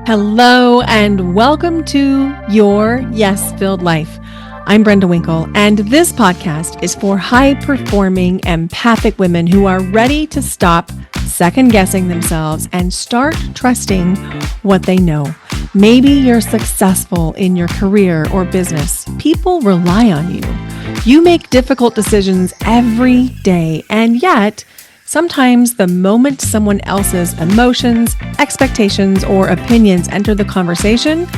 Hello, and welcome to Your Yes Filled Life. I'm Brenda Winkle, and this podcast is for high-performing, empathic women who are ready to stop second-guessing themselves and start trusting what they know. Maybe you're successful in your career or business. People rely on you. You make difficult decisions every day, and yet sometimes the moment someone else's emotions, expectations, or opinions enter the conversation,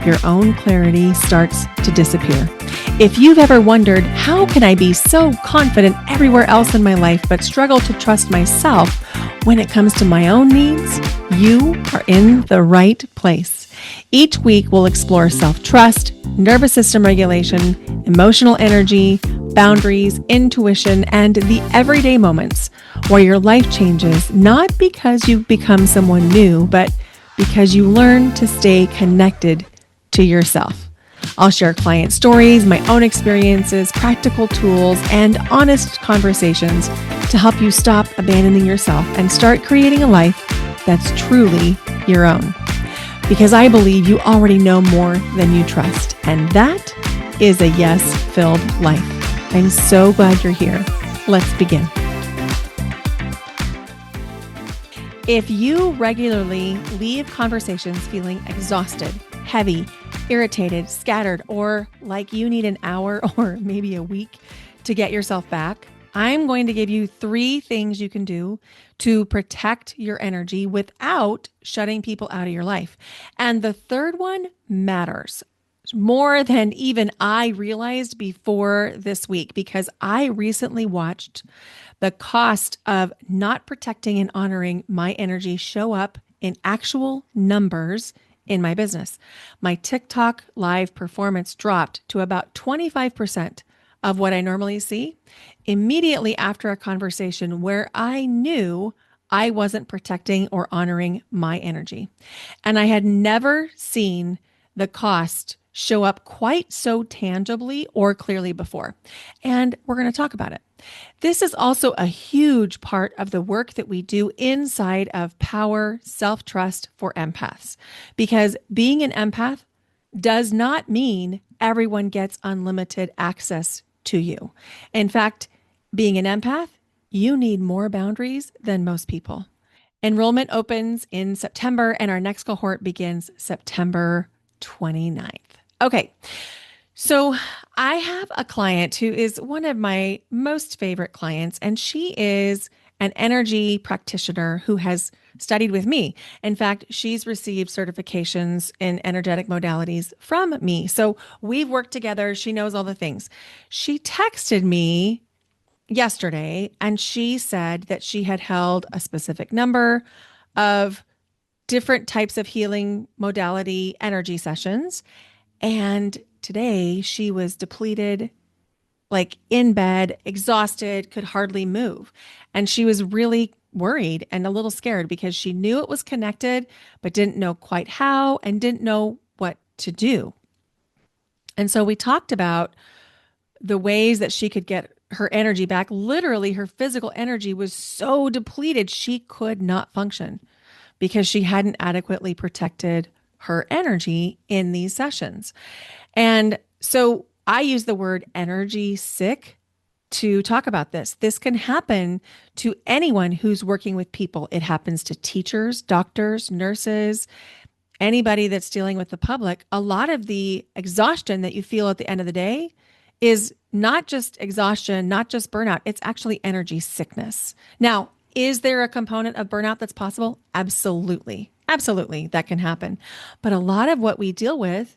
your own clarity starts to disappear. If you've ever wondered, how can I be so confident everywhere else in my life but struggle to trust myself when it comes to my own needs, you are in the right place. Each week, we'll explore self-trust, nervous system regulation, emotional energy, boundaries, intuition, and the everyday moments where your life changes, not because you've become someone new, but because you learn to stay connected to yourself. I'll share client stories, my own experiences, practical tools, and honest conversations to help you stop abandoning yourself and start creating a life that's truly your own. Because I believe you already know more than you trust, and that is a yes-filled life. I'm so glad you're here. Let's begin. If you regularly leave conversations feeling exhausted, heavy, irritated, scattered, or like you need an hour or maybe a week to get yourself back, I'm going to give you 3 things you can do to protect your energy without shutting people out of your life. And the third one matters more than even I realized before this week, because I recently watched the cost of not protecting and honoring my energy show up in actual numbers in my business. My TikTok live performance dropped to about 25% of what I normally see immediately after a conversation where I knew I wasn't protecting or honoring my energy. And I had never seen the cost show up quite so tangibly or clearly before. And we're going to talk about it. This is also a huge part of the work that we do inside of Power Self-Trust for Empaths, because being an empath does not mean everyone gets unlimited access to you. In fact, being an empath, you need more boundaries than most people. Enrollment opens in September, and our next cohort begins September 29th. Okay, so I have a client who is one of my most favorite clients, and she is an energy practitioner who has studied with me. In fact, she's received certifications in energetic modalities from me. So we've worked together. She knows all the things. She texted me yesterday and she said that she had held a specific number of different types of healing modality energy sessions. And today she was depleted, like in bed, exhausted, could hardly move. And she was really worried and a little scared because she knew it was connected, but didn't know quite how and didn't know what to do. And so we talked about the ways that she could get her energy back. Literally, her physical energy was so depleted, she could not function because she hadn't adequately protected her energy in these sessions. And so I use the word energy sick to talk about this. This can happen to anyone who's working with people. It happens to teachers, doctors, nurses, anybody that's dealing with the public. A lot of the exhaustion that you feel at the end of the day is not just exhaustion, not just burnout. It's actually energy sickness. Now, is there a component of burnout that's possible? Absolutely. Absolutely, that can happen. But a lot of what we deal with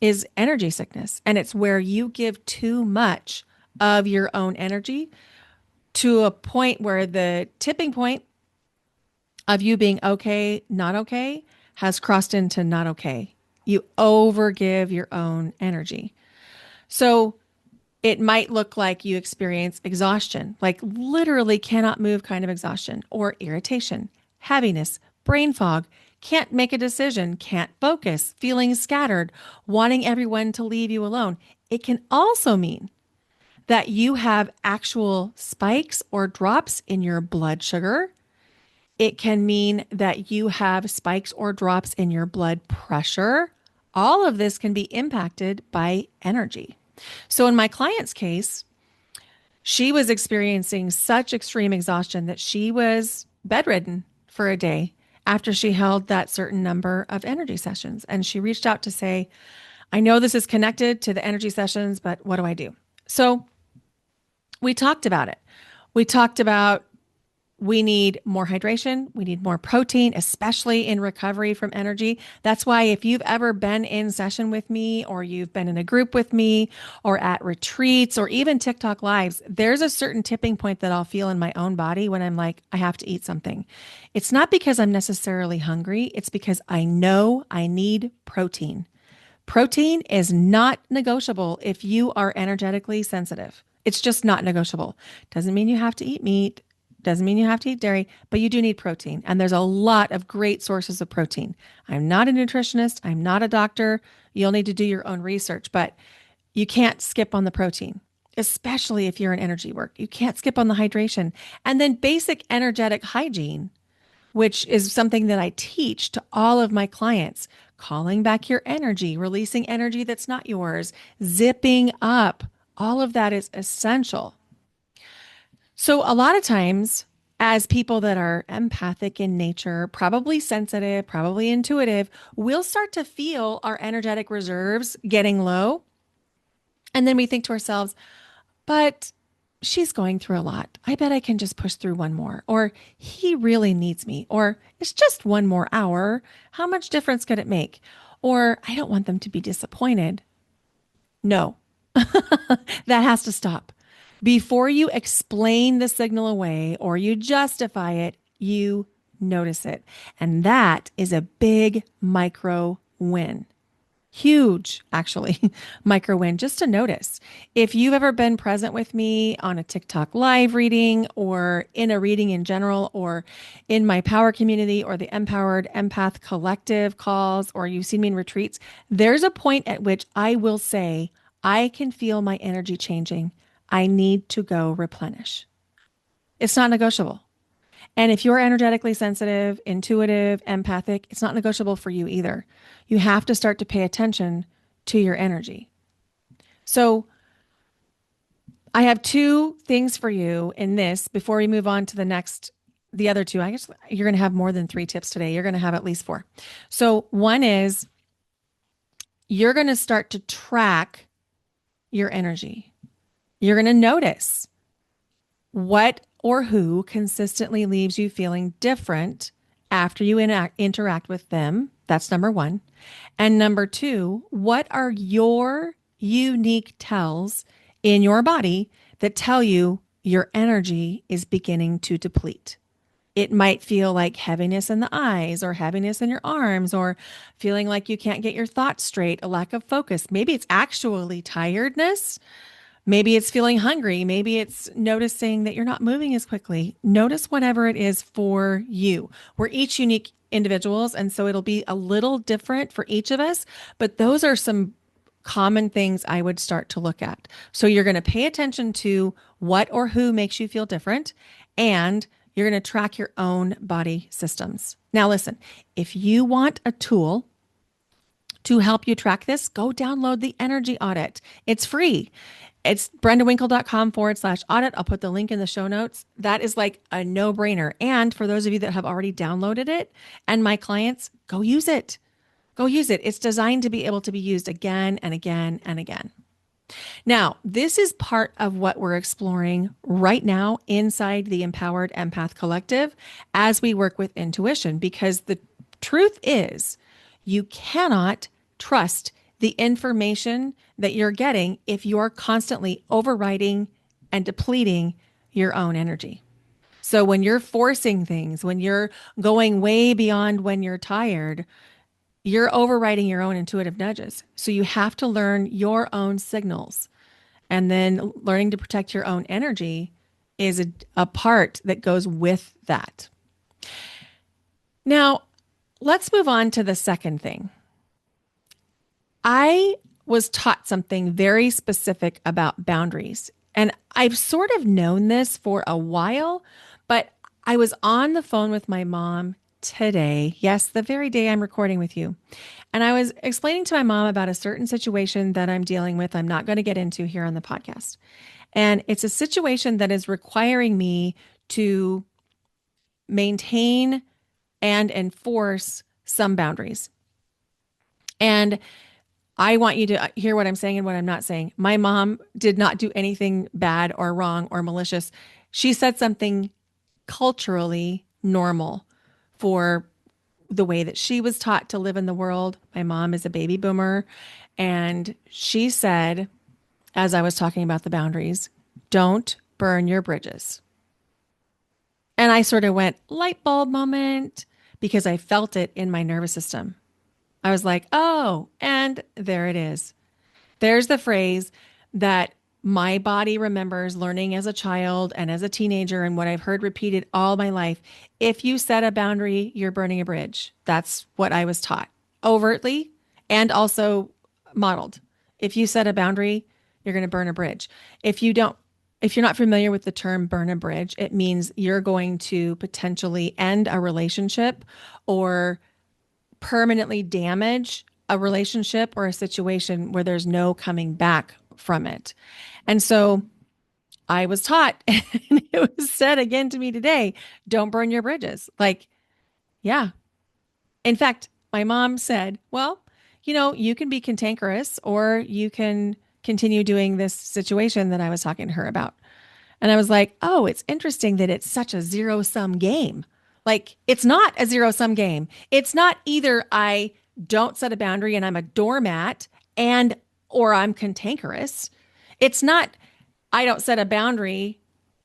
is energy sickness. And it's where you give too much of your own energy to a point where the tipping point of you being okay, not okay, has crossed into not okay. You overgive your own energy. So it might look like you experience exhaustion, like literally cannot move kind of exhaustion, or irritation, heaviness, brain fog, can't make a decision, can't focus, feeling scattered, wanting everyone to leave you alone. It can also mean that you have actual spikes or drops in your blood sugar, It can mean that you have spikes or drops in your blood pressure. All of this can be impacted by energy. So, in my client's case, she was experiencing such extreme exhaustion that she was bedridden for a day after she held that certain number of energy sessions. And she reached out to say, I know this is connected to the energy sessions, but what do I do? So we talked about it. We talked about we need more hydration. We need more protein, especially in recovery from energy. That's why if you've ever been in session with me or you've been in a group with me or at retreats or even TikTok lives, there's a certain tipping point that I'll feel in my own body when I'm like, I have to eat something. It's not because I'm necessarily hungry. It's because I know I need protein. Protein is not negotiable if you are energetically sensitive. It's just not negotiable. Doesn't mean you have to eat meat. Doesn't mean you have to eat dairy, but you do need protein. And there's a lot of great sources of protein. I'm not a nutritionist. I'm not a doctor. You'll need to do your own research, but you can't skip on the protein, especially if you're in energy work. You can't skip on the hydration. And then basic energetic hygiene, which is something that I teach to all of my clients. Calling back your energy, releasing energy that's not yours, zipping up. All of that is essential. So, a lot of times, as people that are empathic in nature, probably sensitive, probably intuitive, we'll start to feel our energetic reserves getting low. And then we think to ourselves, but she's going through a lot. I bet I can just push through one more. Or he really needs me. Or it's just one more hour. How much difference could it make? Or I don't want them to be disappointed. No, that has to stop. Before you explain the signal away or you justify it, you notice it. And that is a big micro win. Huge, actually, micro win just to notice. If you've ever been present with me on a TikTok live reading or in a reading in general, or in my power community or the Empowered Empath Collective calls, or you've seen me in retreats, there's a point at which I will say, I can feel my energy changing. I need to go replenish. It's not negotiable. And if you're energetically sensitive, intuitive, empathic, it's not negotiable for you either. You have to start to pay attention to your energy. So I have two things for you in this before we move on to the other two. I guess you're going to have more than 3 tips today. You're going to have at least 4. So one is you're going to start to track your energy. You're going to notice what or who consistently leaves you feeling different after you interact with them. That's number 1. And number 2, what are your unique tells in your body that tell you your energy is beginning to deplete? It might feel like heaviness in the eyes or heaviness in your arms or feeling like you can't get your thoughts straight, a lack of focus. Maybe it's actually tiredness. Maybe it's feeling hungry. Maybe it's noticing that you're not moving as quickly. Notice whatever it is for you. We're each unique individuals, and so it'll be a little different for each of us, but those are some common things I would start to look at. So you're going to pay attention to what or who makes you feel different, and you're going to track your own body systems. Now, listen, if you want a tool to help you track this, go download the energy audit. It's free. It's brendawinkle.com/audit. I'll put the link in the show notes. That is like a no-brainer. And for those of you that have already downloaded it and my clients, go use it. Go use it. It's designed to be able to be used again and again and again. Now, this is part of what we're exploring right now inside the Empowered Empath Collective as we work with intuition, because the truth is you cannot trust the information that you're getting if you're constantly overriding and depleting your own energy. So when you're forcing things, when you're going way beyond when you're tired, you're overriding your own intuitive nudges. So you have to learn your own signals. And then learning to protect your own energy is a part that goes with that. Now, let's move on to the second thing. I was taught something very specific about boundaries. And I've sort of known this for a while, but I was on the phone with my mom today. Yes, the very day I'm recording with you. And I was explaining to my mom about a certain situation that I'm dealing with. I'm not going to get into here on the podcast. And it's a situation that is requiring me to maintain and enforce some boundaries. And I want you to hear what I'm saying and what I'm not saying. My mom did not do anything bad or wrong or malicious. She said something culturally normal for the way that she was taught to live in the world. My mom is a baby boomer. And she said, as I was talking about the boundaries, don't burn your bridges. And I sort of went light bulb moment because I felt it in my nervous system. I was like, oh, and there it is. There's the phrase that my body remembers learning as a child and as a teenager, and what I've heard repeated all my life. If you set a boundary, you're burning a bridge. That's what I was taught overtly and also modeled. If you set a boundary, you're going to burn a bridge. If you don't, if you're not familiar with the term burn a bridge, it means you're going to potentially end a relationship or permanently damage a relationship or a situation where there's no coming back from it. And so I was taught, and it was said again to me today, don't burn your bridges. Like, yeah. In fact, my mom said, well, you can be cantankerous or you can continue doing this situation that I was talking to her about. And I was like, oh, it's interesting that it's such a zero sum game. Like, it's not a zero sum game. It's not either I don't set a boundary and I'm a doormat and or I'm cantankerous. It's not I don't set a boundary,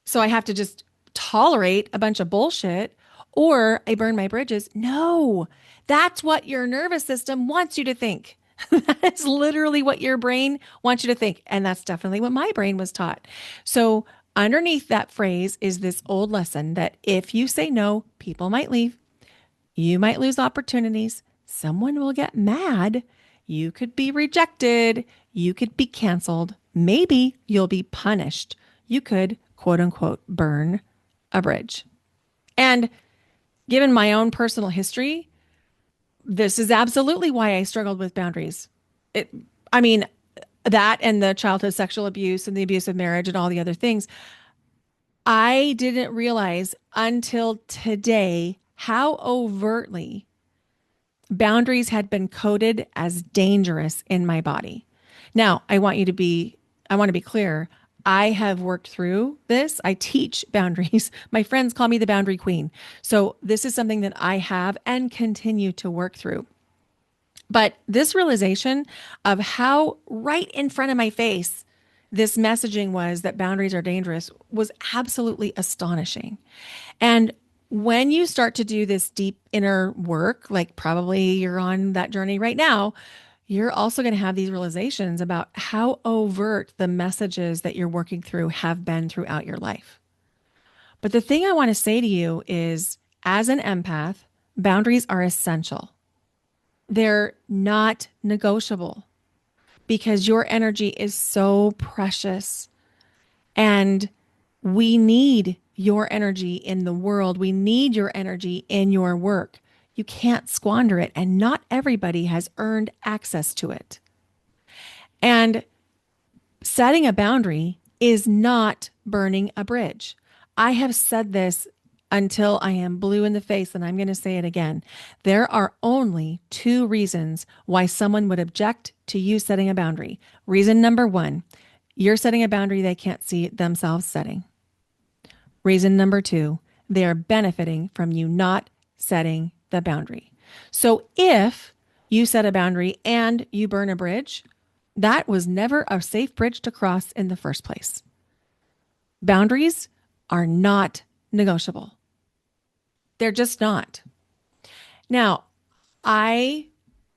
so I have to just tolerate a bunch of bullshit or I burn my bridges. No, that's what your nervous system wants you to think. That's literally what your brain wants you to think. And that's definitely what my brain was taught. So, underneath that phrase is this old lesson that if you say no, people might leave. You might lose opportunities. Someone will get mad. You could be rejected. You could be canceled. Maybe you'll be punished. You could, quote unquote, burn a bridge. And given my own personal history, this is absolutely why I struggled with boundaries. It, I mean, that and the childhood sexual abuse and the abuse of marriage and all the other things. I didn't realize until today how overtly boundaries had been coded as dangerous in my body. Now, I want to be clear. I have worked through this. I teach boundaries. My friends call me the boundary queen. So this is something that I have and continue to work through. But this realization of how right in front of my face this messaging was that boundaries are dangerous was absolutely astonishing. And when you start to do this deep inner work, like probably you're on that journey right now, you're also going to have these realizations about how overt the messages that you're working through have been throughout your life. But the thing I want to say to you is, as an empath, boundaries are essential. They're not negotiable because your energy is so precious and we need your energy in the world. We need your energy in your work. You can't squander it, and not everybody has earned access to it. And setting a boundary is not burning a bridge. I have said this until I am blue in the face, and I'm going to say it again. There are only two reasons why someone would object to you setting a boundary. Reason number one, you're setting a boundary they can't see themselves setting. Reason number two, they are benefiting from you not setting the boundary. So if you set a boundary and you burn a bridge, that was never a safe bridge to cross in the first place. Boundaries are not negotiable. They're just not. Now, I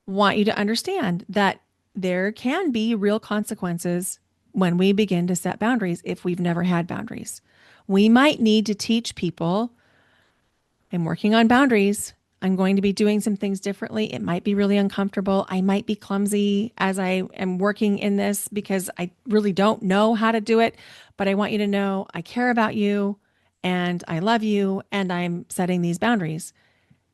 want you to understand that there can be real consequences when we begin to set boundaries if we've never had boundaries. We might need to teach people, I'm working on boundaries. I'm going to be doing some things differently. It might be really uncomfortable. I might be clumsy as I am working in this because I really don't know how to do it. But I want you to know I care about you and I love you and I'm setting these boundaries.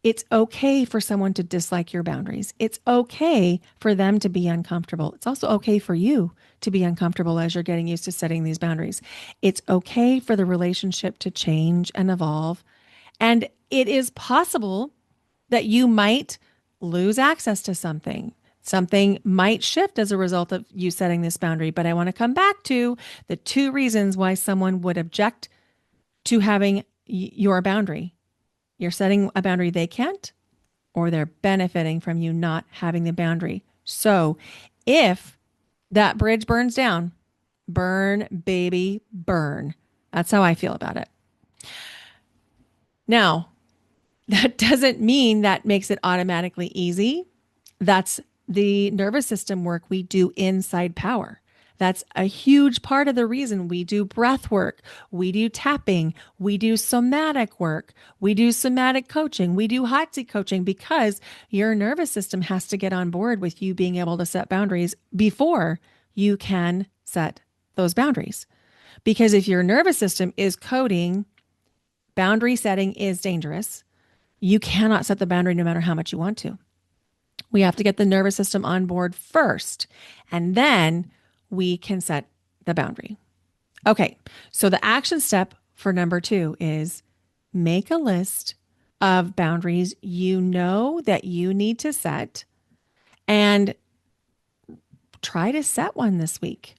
It's okay for someone to dislike your boundaries. It's okay for them to be uncomfortable. It's also okay for you to be uncomfortable as you're getting used to setting these boundaries. It's okay for the relationship to change and evolve. And it is possible that you might lose access to something. Something might shift as a result of you setting this boundary. But I want to come back to the two reasons why someone would object to having your boundary. You're setting a boundary they can't, or they're benefiting from you not having the boundary. So if that bridge burns down, burn, baby, burn. That's how I feel about it. Now, that doesn't mean that makes it automatically easy. That's the nervous system work we do inside power. That's a huge part of the reason we do breath work, we do tapping, we do somatic work, we do somatic coaching, we do hot seat coaching because your nervous system has to get on board with you being able to set boundaries before you can set those boundaries. Because if your nervous system is coding, boundary setting is dangerous, you cannot set the boundary no matter how much you want to. We have to get the nervous system on board first, and then we can set the boundary. Okay, so the action step for number 2 is make a list of boundaries you know that you need to set and try to set one this week.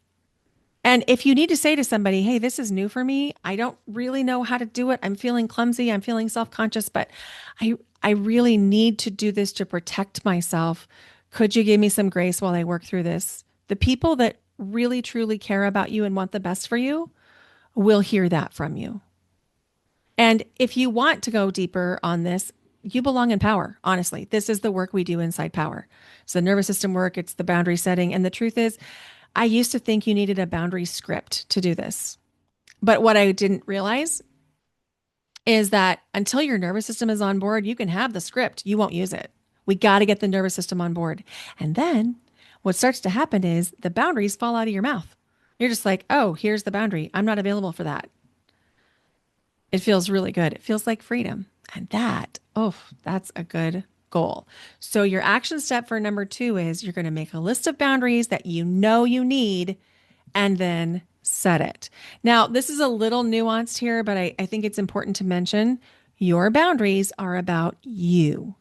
And if you need to say to somebody, hey, this is new for me, I don't really know how to do it. I'm feeling clumsy. I'm feeling self-conscious, but I really need to do this to protect myself. Could you give me some grace while I work through this? The people that really, truly care about you and want the best for you will hear that from you. And if you want to go deeper on this, you belong in power. Honestly, this is the work we do inside power. It's the nervous system work. It's the boundary setting. And the truth is, I used to think you needed a boundary script to do this. But what I didn't realize is that until your nervous system is on board, you can have the script. You won't use it. We got to get the nervous system on board. And then what starts to happen is the boundaries fall out of your mouth. You're just like, oh, here's the boundary. I'm not available for that. It feels really good. It feels like freedom. And that, oh, that's a good goal. So your action step for number 2 is you're going to make a list of boundaries that you know you need and then set it. Now, this is a little nuanced here, but I think it's important to mention your boundaries are about you.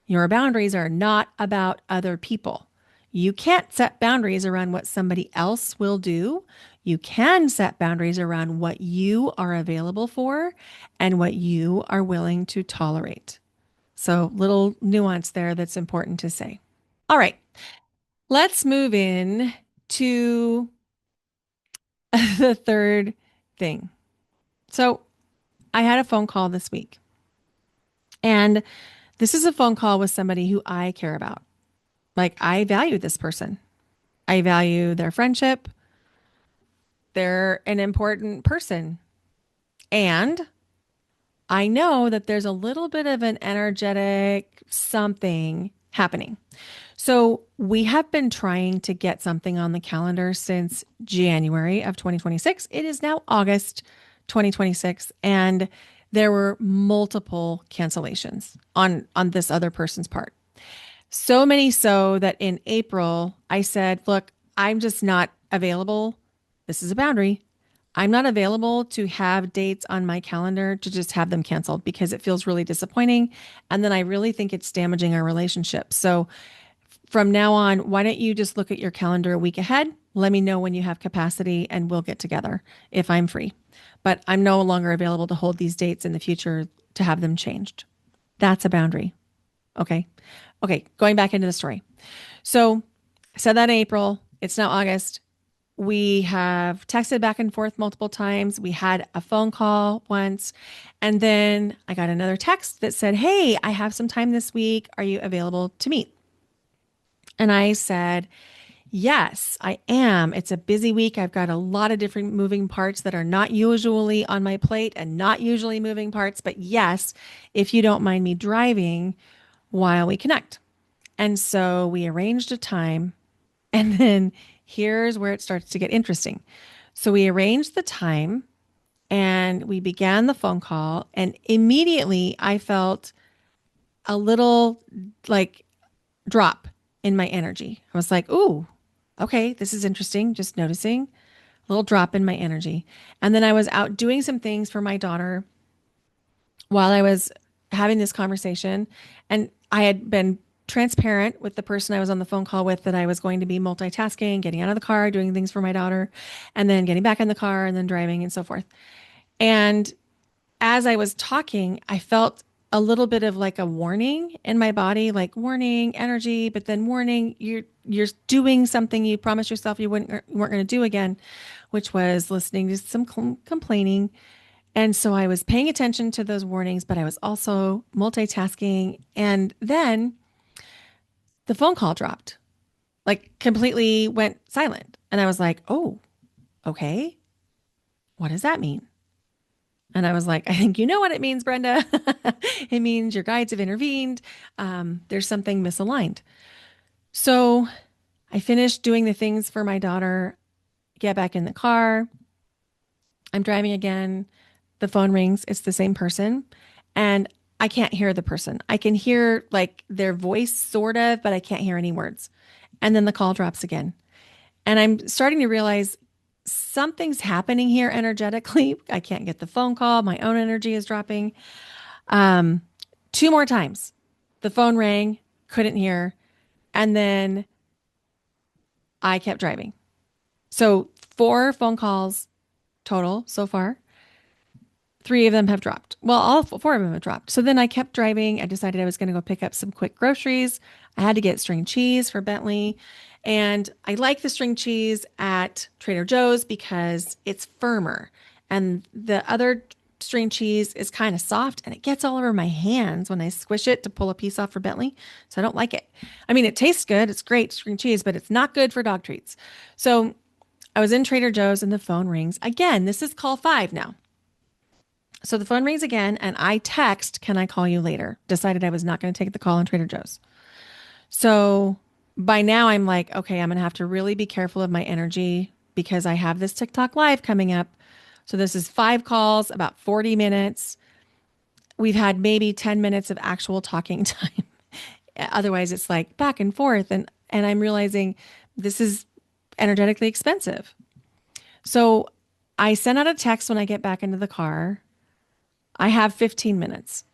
Your boundaries are not about other people. You can't set boundaries around what somebody else will do. You can set boundaries around what you are available for and what you are willing to tolerate. So, little nuance there that's important to say. All right, let's move in to the third thing. So, I had a phone call this week, and this is a phone call with somebody who I care about. Like, I value this person, I value their friendship. They're an important person. And I know that there's a little bit of an energetic something happening. So we have been trying to get something on the calendar since January of 2026. It is now August 2026, and there were multiple cancellations on this other person's part. So many so that in April, I said, look, I'm just not available. This is a boundary. I'm not available to have dates on my calendar to just have them canceled because it feels really disappointing. And then I really think it's damaging our relationship. So from now on, why don't you just look at your calendar a week ahead? Let me know when you have capacity and we'll get together if I'm free. But I'm no longer available to hold these dates in the future to have them changed. That's a boundary. Okay. Okay. Going back into the story. So I said that in April. It's now August. We have texted back and forth multiple times. We had a phone call once. And then I got another text that said, hey, I have some time this week. Are you available to meet? And I said, yes, I am. It's a busy week. I've got a lot of different moving parts that are not usually on my plate and not usually moving parts. But yes, if you don't mind me driving while we connect. And so we arranged a time. And then here's where it starts to get interesting. So we arranged the time And we began the phone call, and immediately I felt a little like drop in my energy. I was like, ooh, okay, this is interesting. Just noticing a little drop in my energy. And then I was out doing some things for my daughter while I was having this conversation. And I had been transparent with the person I was on the phone call with that I was going to be multitasking, getting out of the car, doing things for my daughter, and then getting back in the car and then driving and so forth. And as I was talking, I felt a little bit of like a warning in my body, like warning, energy, but then warning, you're doing something you promised yourself you weren't going to do again, which was listening to some complaining. And so I was paying attention to those warnings, but I was also multitasking. And then the phone call dropped, like completely went silent. And I was like, oh, okay. What does that mean? And I was like, I think you know what it means, Brenda. It means your guides have intervened. There's something misaligned. So I finished doing the things for my daughter, get back in the car. I'm driving again. The phone rings. It's the same person. And I can't hear the person. I can hear like their voice, sort of, but I can't hear any words. And then the call drops again. And I'm starting to realize something's happening here energetically. I can't get the phone call. My own energy is dropping. Um, Two more times, the phone rang, couldn't hear. And then I kept driving. So 4 phone calls total so far. 3 of them have dropped. Well, all 4 of them have dropped. So then I kept driving. I decided I was going to go pick up some quick groceries. I had to get string cheese for Bentley. And I like the string cheese at Trader Joe's because it's firmer. And the other string cheese is kind of soft and it gets all over my hands when I squish it to pull a piece off for Bentley. So I don't like it. I mean, it tastes good. It's great string cheese, but it's not good for dog treats. So I was in Trader Joe's and the phone rings. Again, this is call 5 now. So the phone rings again and I text, can I call you later? Decided I was not going to take the call in Trader Joe's. So by now I'm like, okay, I'm going to have to really be careful of my energy because I have this TikTok live coming up. So this is 5 calls, about 40 minutes. We've had maybe 10 minutes of actual talking time. Otherwise it's like back and forth. And I'm realizing this is energetically expensive. So I send out a text when I get back into the car. I have 15 minutes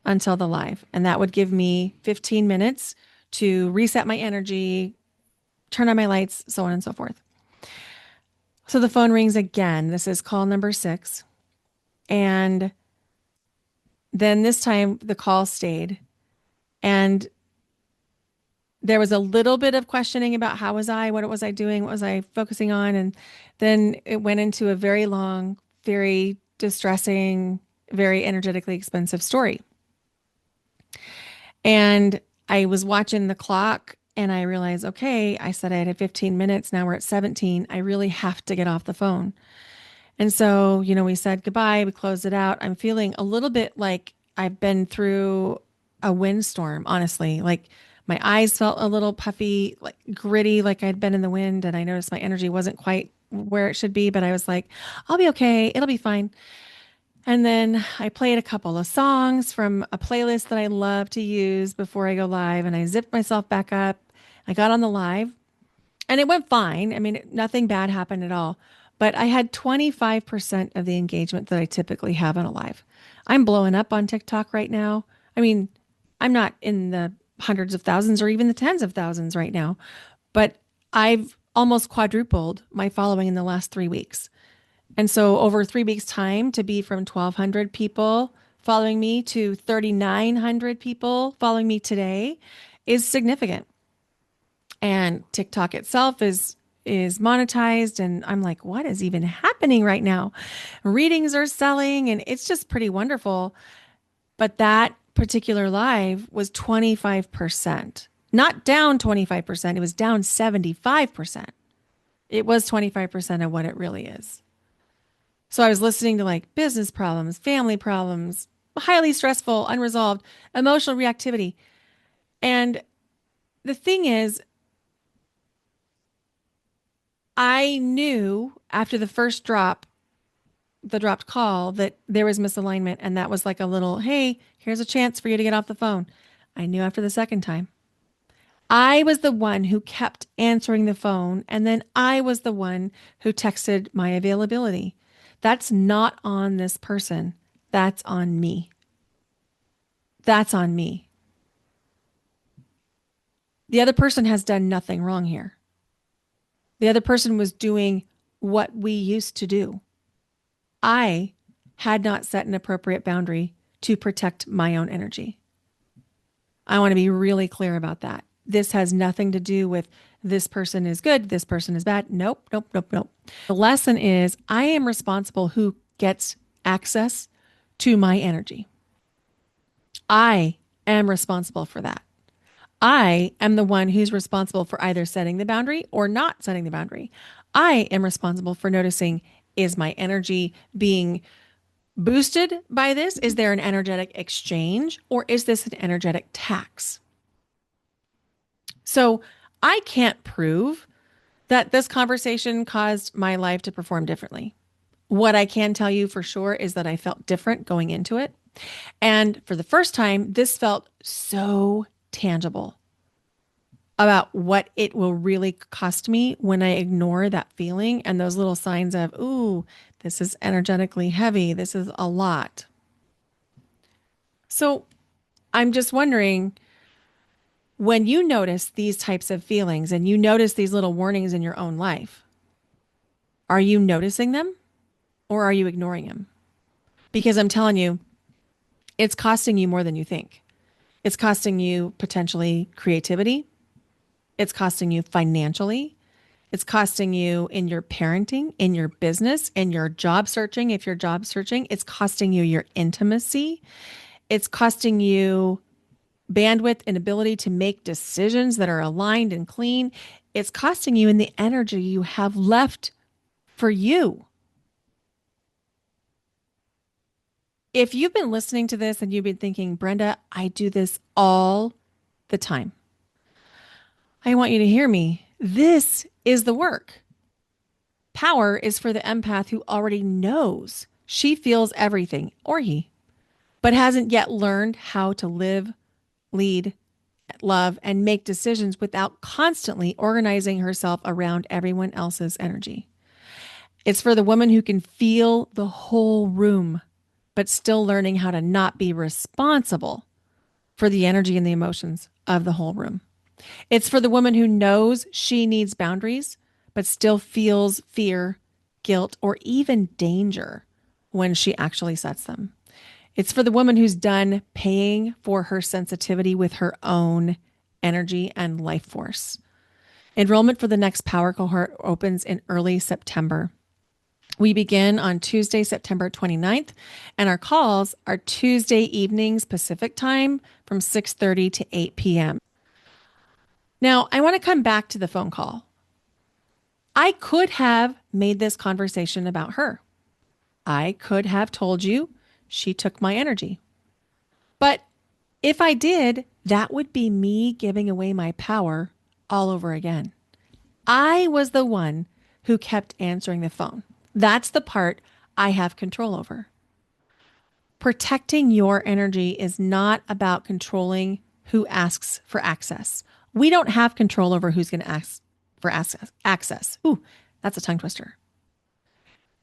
until the live, and that would give me 15 minutes to reset my energy, turn on my lights, so on and so forth. So the phone rings again. This is call number 6. And then this time the call stayed. And there was a little bit of questioning about how was I, what was I doing, what was I focusing on? And then it went into a very long, very distressing, very energetically expensive story. And I was watching the clock and I realized, okay, I said I had 15 minutes. Now we're at 17. I really have to get off the phone. And so, we said goodbye. We closed it out. I'm feeling a little bit like I've been through a windstorm, honestly. Like my eyes felt a little puffy, like gritty, like I'd been in the wind. And I noticed my energy wasn't quite where it should be, but I was like, I'll be okay. It'll be fine. And then I played a couple of songs from a playlist that I love to use before I go live. And I zipped myself back up. I got on the live and it went fine. I mean, nothing bad happened at all. But I had 25% of the engagement that I typically have on a live. I'm blowing up on TikTok right now. I mean, I'm not in the hundreds of thousands or even the tens of thousands right now, but I've almost quadrupled my following in the last 3 weeks. And so over 3 weeks time to be from 1,200 people following me to 3,900 people following me today is significant. And TikTok itself is monetized and I'm like, what is even happening right now? Readings are selling and it's just pretty wonderful. But that particular live was 25%. Not down 25%, it was down 75%. It was 25% of what it really is. So I was listening to like business problems, family problems, highly stressful, unresolved, emotional reactivity. And the thing is, I knew after the first drop the dropped call that there was misalignment. And that was like a little, hey, here's a chance for you to get off the phone. I knew after the second time. I was the one who kept answering the phone. And then I was the one who texted my availability. That's not on this person. That's on me. That's on me. The other person has done nothing wrong here. The other person was doing what we used to do. I had not set an appropriate boundary to protect my own energy. I want to be really clear about that. This has nothing to do with this person is good, this person is bad. Nope, nope, nope, nope. The lesson is I am responsible who gets access to my energy. I am responsible for that. I am the one who's responsible for either setting the boundary or not setting the boundary. I am responsible for noticing, is my energy being boosted by this? Is there an energetic exchange or is this an energetic tax? So I can't prove that this conversation caused my life to perform differently. What I can tell you for sure is that I felt different going into it. And for the first time, this felt so tangible about what it will really cost me when I ignore that feeling and those little signs of, ooh, this is energetically heavy. This is a lot. So I'm just wondering, when you notice these types of feelings and you notice these little warnings in your own life, are you noticing them or are you ignoring them? Because I'm telling you, it's costing you more than you think. It's costing you potentially creativity. It's costing you financially. It's costing you in your parenting, in your business, in your job searching. If you're job searching, it's costing you your intimacy. It's costing you bandwidth and ability to make decisions that are aligned and clean. It's costing you in the energy you have left for you. If you've been listening to this and you've been thinking, Brenda, I do this all the time, I want you to hear me. This is the work. Power is for the empath who already knows she feels everything, or he, but hasn't yet learned how to live, lead, love, and make decisions without constantly organizing herself around everyone else's energy. It's for the woman who can feel the whole room, but still learning how to not be responsible for the energy and the emotions of the whole room. It's for the woman who knows she needs boundaries, but still feels fear, guilt, or even danger when she actually sets them. It's for the woman who's done paying for her sensitivity with her own energy and life force. Enrollment for the next power cohort opens in early September. We begin on Tuesday, September 29th, and our calls are Tuesday evenings Pacific time from 6:30 to 8 p.m. Now, I want to come back to the phone call. I could have made this conversation about her. I could have told you she took my energy. But if I did, that would be me giving away my power all over again. I was the one who kept answering the phone. That's the part I have control over. Protecting your energy is not about controlling who asks for access. We don't have control over who's going to ask for access. Ooh, that's a tongue twister.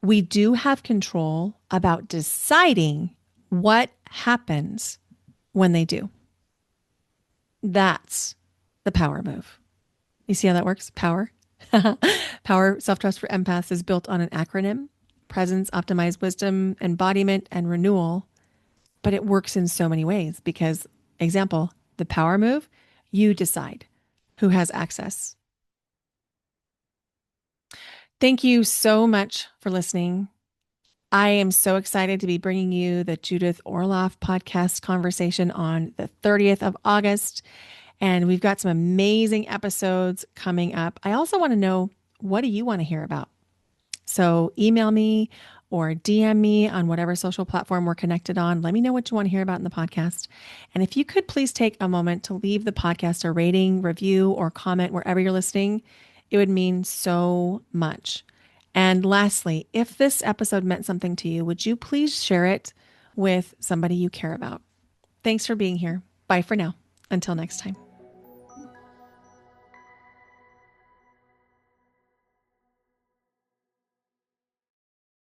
We do have control about deciding what happens when they do. That's the power move. You see how that works? Power. Power, self-trust for empaths is built on an acronym: presence, optimized wisdom, embodiment, and renewal. But it works in so many ways because, example, the power move, you decide who has access. Thank you so much for listening. I am so excited to be bringing you the Judith Orloff podcast conversation on the 30th of August. And we've got some amazing episodes coming up. I also want to know, what do you want to hear about? So email me or DM me on whatever social platform we're connected on. Let me know what you want to hear about in the podcast. And if you could please take a moment to leave the podcast a rating, review, or comment wherever you're listening, it would mean so much. And lastly, if this episode meant something to you, would you please share it with somebody you care about? Thanks for being here. Bye for now. Until next time.